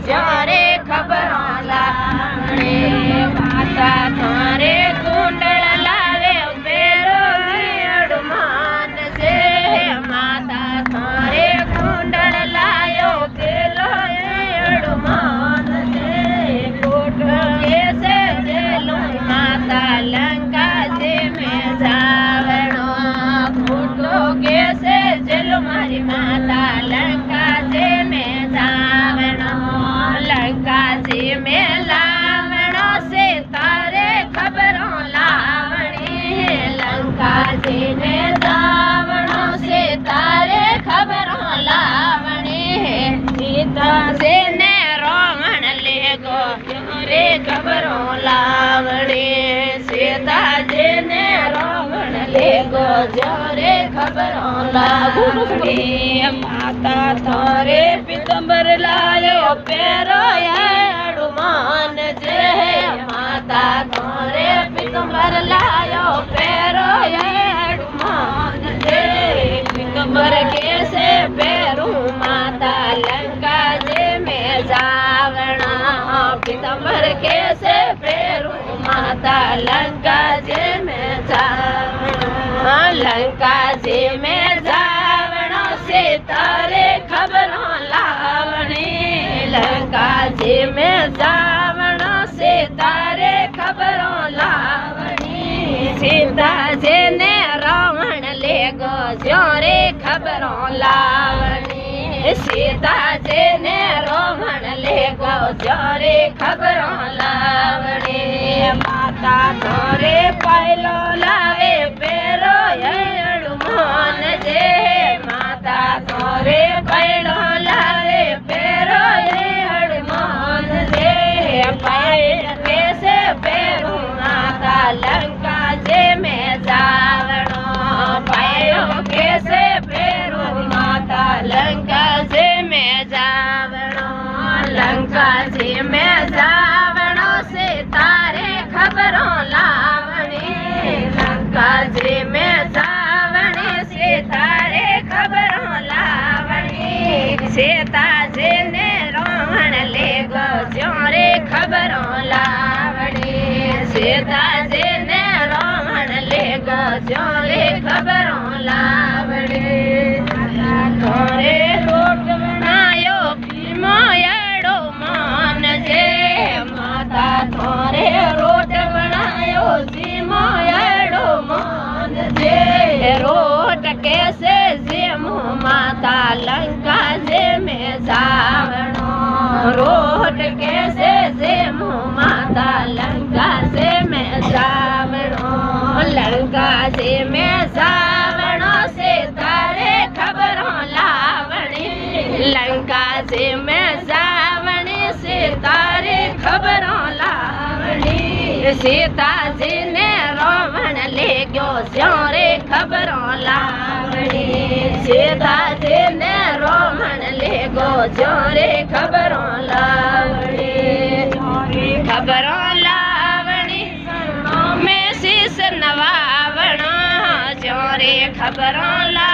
ज्योरे खबरों लावणी। माता थारे कुंडल लावे पेरो अड़मान से। माता थारे कुंडल लायो पेलो अड़मान से। कोट कैसे जेलो माता लंका जे में जावणो। कोटो कैसे जेलो मारी माता लंका जे में जावणो। लंका जे में लावणो से तारे खबरों लावणी। लंका जे में जावणो से तारे खबरों लावणी। सीता से ने रावण ले गो रे खबरों लावणी। सीता जी ने रावण ले गो रे खबरों लावणी। माता थारे पीतंबर लायो पेरो अड़मान जे। माता थारे पीतंबर लायो पेरो अड़मान जे। पीतंबर कैसे पेरू माता लंका जे में जावणा। पीतंबर कैसे पेरू माता लंका जे में जावणा। लंका जे में जावणो से तारे खबरों लावणी। लंका जे में जावणो से तारे खबरों लावणी। सीता जी ने रावण ले गो ज्योरे खबरों लावणी। सीता जी ने रावण ले गो ज्योरे खबरों लावणी। माता थारे पायलो लावे पेरो अड़मान जे। माता थारे पायलो लावे पेरो अड़मान जे। पायल कैसे पेरू माता लंका जे में जावणो। पायो कैसे पेरू माता लंका जे में जावणो। लंका जे में जावणो से तारे खबरों लावणी। लंका जे में जावणे से तारे खबरों लावणी। सीता जी ने रावण ले गो ज्योरे खबरों लावणी। सीता जी ने रावण ले गो ज्योरे खबरों लावणी। थारे रोट बनायो भीमो अड़ो मान जे। माता थारे रोट बनायो भीमो अड़ो मान जे। रोट कैसे जेमो माता लंका जे में जावणो। रोट कैसे जेमो माता लंका जे में जावणो। लंका जे में जावणो से तारे खबरों लावणी। लंका जे में जावणी से तारे खबरों लावणी। सीता जी ने रावण ले गयो ज्योरे खबरों लावणी। सीता जी ने रावण ले गयो ज्योरे खबरों लावणी। खबरों लावणी में शीस नवावणो। ज्योरे खबरों लावणी।